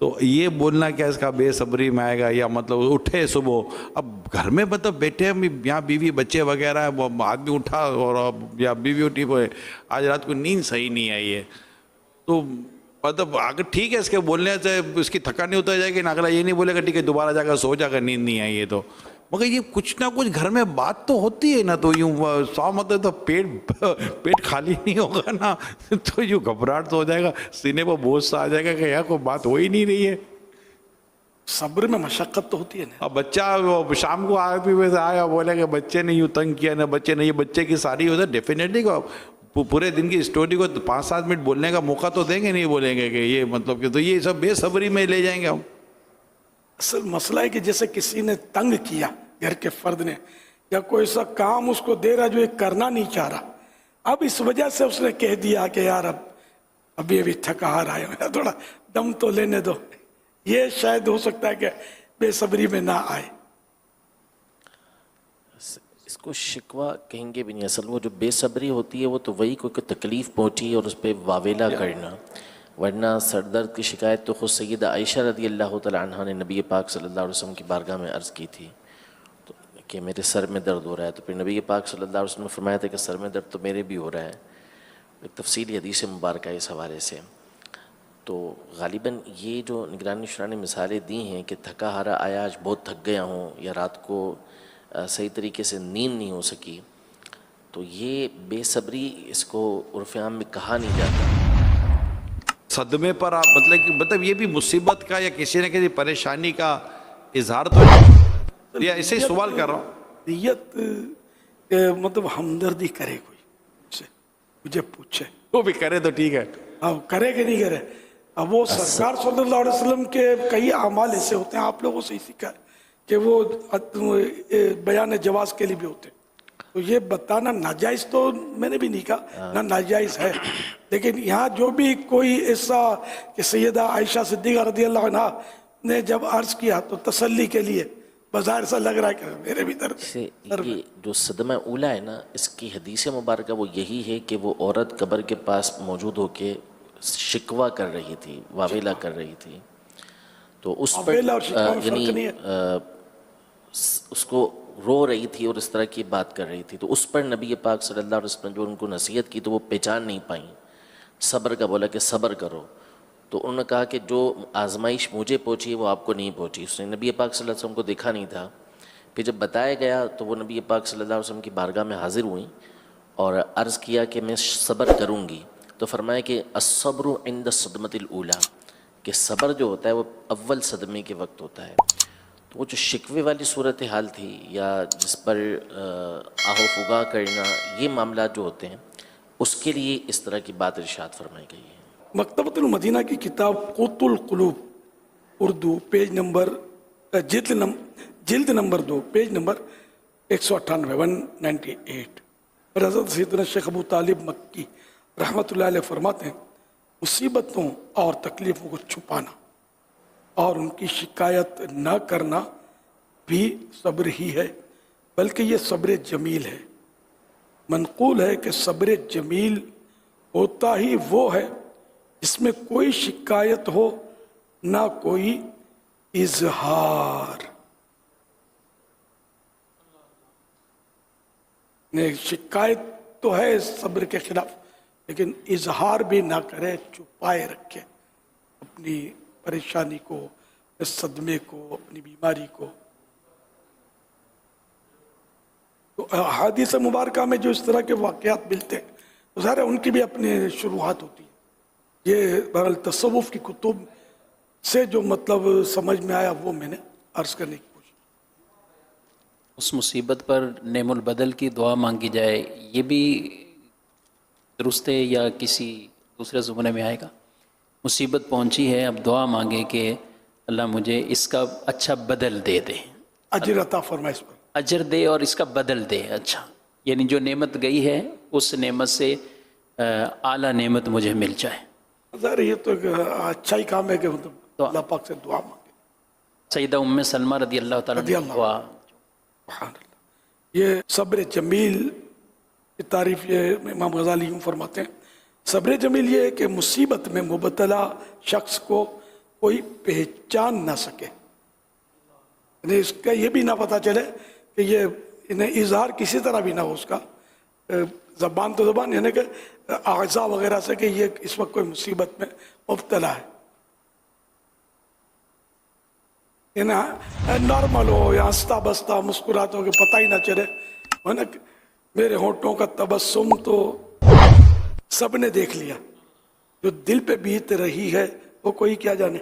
تو یہ بولنا کیا اس کا بے صبری میں آئے گا, یا مطلب اٹھے صبح, اب گھر میں مطلب بیٹھے ہم یہاں بیوی بچے وغیرہ ہے, وہ آدمی اٹھا اور یا بیوی اٹھی ہوئے آج رات کو نیند صحیح نہیں آئی ہے, تو مطلب اگر ٹھیک ہے اس کے بولنے سے اس کی تھکان نہیں اتر جائے گی نا, اگلا یہ نہیں بولے گا ٹھیک ہے دوبارہ جا کر سو جا کر نیند نہیں آئی ہے, تو مگر یہ کچھ نہ کچھ گھر میں بات تو ہوتی ہے نا, تو یوں سو مطلب تو پیٹ خالی نہیں ہوگا نا, تو یوں گھبراہٹ تو ہو جائے گا, سینے پر بوجھ سا آ جائے گا کہ یار کوئی بات ہو ہی نہیں رہی ہے. صبر میں مشقت تو ہوتی ہے نا. اب بچہ شام کو آدمی ویسے آیا بولے کہ بچے نے یوں تنگ کیا نا, بچے نے یہ بچے کی ساری ہوتا ہے ڈیفینیٹلی پورے دن کی اسٹوری کو 5-7 منٹ بولنے کا موقع تو دیں گے, نہیں بولیں گے کہ یہ مطلب کہ, تو یہ سب بے صبری میں لے جائیں گے ہم. اصل مسئلہ ہے کہ جیسے کسی نے تنگ کیا, گھر کے فرد نے, یا کوئی ایسا کام اس کو دے رہا جو یہ کرنا نہیں چاہ رہا, اب اس وجہ سے اس نے کہہ دیا کہ یار ابھی تھکا ہار آئے ہو, تھوڑا دم تو لینے دو, یہ شاید ہو سکتا ہے کہ بے صبری میں نہ آئے. اس کو شکوہ کہیں گے بھی نہیں, اصل وہ جو بے صبری ہوتی ہے وہ تو وہی کوئی تکلیف پہنچی اور اس پہ واویلا کرنا, ورنہ سر درد کی شکایت تو خود سیدہ عائشہ رضی اللہ تعالیٰ عنہ نے نبی پاک صلی اللہ علیہ وسلم کی بارگاہ میں عرض کی تھی تو کہ میرے سر میں درد ہو رہا ہے, تو پھر نبی پاک صلی اللہ علیہ وسلم نے فرمایا تھا کہ سر میں درد تو میرے بھی ہو رہا ہے. ایک تفصیلی حدیث مبارکہ اس حوالے سے. تو غالباً یہ جو نگرانی شورا نے مثالیں دی ہیں کہ تھکا ہارا آیا, آج بہت تھک گیا ہوں, یا رات کو صحیح طریقے سے نیند نہیں ہو سکی, تو یہ بے صبری اس کو عرف عام میں کہا نہیں جاتا. صدمے پر آپ مطلب یہ بھی مصیبت کا یا کسی نہ کسی پریشانی کا اظہار تو نہیں, یا اسے سوال کر رہا ہوں. نیت مطلب ہمدردی کرے کوئی مجھ سے, مجھے پوچھے, وہ بھی کرے تو ٹھیک ہے, اب کرے کہ نہیں کرے. اب وہ سرکار صلی اللہ علیہ وسلم کے کئی اعمال ایسے ہوتے ہیں, آپ لوگوں سے ہی سیکھا ہے کہ وہ بیان جواز کے لیے بھی ہوتے ہیں, تو یہ بتانا ناجائز تو میں نے بھی نہیں کہا, نہ ناجائز ہے, لیکن یہاں جو بھی کوئی ایسا کہ سیدہ عائشہ صدیقہ رضی اللہ عنہ نے جب عرض کیا تو تسلی کے لیے بظاہر ایسا لگ رہا ہے کہ میرے بھی درد سے یہ جو صدمہ اولا ہے نا, اس کی حدیث مبارکہ وہ یہی ہے کہ وہ عورت قبر کے پاس موجود ہو کے شکوہ کر رہی تھی, واویلا کر رہی تھی, تو اس پر یعنی اس کو رو رہی تھی اور اس طرح کی بات کر رہی تھی, تو اس پر نبی پاک صلی اللہ علیہ وسلم جو ان کو نصیحت کی تو وہ پہچان نہیں پائیں, صبر کا بولا کہ صبر کرو, تو انہوں نے کہا کہ جو آزمائش مجھے پہنچی وہ آپ کو نہیں پہنچی. اس نے نبی پاک صلی اللہ علیہ وسلم کو دیکھا نہیں تھا, پھر جب بتایا گیا تو وہ نبی پاک صلی اللہ علیہ وسلم کی بارگاہ میں حاضر ہوئیں اور عرض کیا کہ میں صبر کروں گی, تو فرمایا کہ الصبر عند الصدمۃ الاولی, کہ صبر جو ہوتا ہے وہ اول صدمے کے وقت ہوتا ہے. تو وہ جو شکوے والی صورتحال تھی یا جس پر آہو فغا کرنا, یہ معاملات جو ہوتے ہیں اس کے لیے اس طرح کی بات ارشاد فرمائی گئی ہے. مکتبۃ المدینہ کی کتاب قوت القلوب اردو پیج نمبر جلد نمبر 2 پیج نمبر 198 پر حضرت سیدنا شیخ ابو طالب مکی رحمۃ اللہ علیہ فرماتے ہیں, مصیبتوں اور تکلیفوں کو چھپانا اور ان کی شکایت نہ کرنا بھی صبر ہی ہے, بلکہ یہ صبر جمیل ہے. منقول ہے کہ صبر جمیل ہوتا ہی وہ ہے جس میں کوئی شکایت ہو نہ کوئی اظہار. شکایت تو ہے صبر کے خلاف, لیکن اظہار بھی نہ کرے, چھپائے رکھے اپنی پریشانی کو, صدمے کو, اپنی بیماری کو. تو حدیث مبارکہ میں جو اس طرح کے واقعات ملتے ہیں تو ظاہر ہے ان کی بھی اپنی شروحات ہوتی ہیں. یہ بہرحال تصوف کی کتب سے جو مطلب سمجھ میں آیا وہ میں نے عرض کرنے کی کوشش. اس مصیبت پر نعم البدل کی دعا مانگی جائے, یہ بھی درست ہے یا کسی دوسرے زمانے میں آئے گا؟ مصیبت پہنچی ہے, اب دعا مانگے کہ اللہ مجھے اس کا اچھا بدل دے دے, اجر عطا فرمائے, اس پر اجر دے اور اس کا بدل دے. اچھا, یعنی جو نعمت گئی ہے اس نعمت سے اعلیٰ نعمت مجھے مل جائے. ظاہر یہ تو ایک اچھا ہی کام ہے کہ مطلب اللہ پاک سے دعا مانگے. سیدہ ام سلمہ رضی اللہ تعالیٰ رضی اللہ سبحان اللہ. یہ صبر جمیل کی تعریف یہ امام غزالی یوں فرماتے ہیں, صبر جمیل یہ ہے کہ مصیبت میں مبتلا شخص کو کوئی پہچان نہ سکے، یعنی اس کا یہ بھی نہ پتہ چلے کہ یہ انہیں اظہار کسی طرح بھی نہ ہو اس کا، زبان تو زبان، یعنی کہ اعضاء وغیرہ سے کہ یہ اس وقت کوئی مصیبت میں مبتلا ہے، نارمل ہو یا ہنستا بستا مسکراتا ہو کہ پتہ ہی نہ چلے، ہے نا. میرے ہونٹوں کا تبسم تو سب نے دیکھ لیا، جو دل پہ بیت رہی ہے وہ کوئی کیا جانے.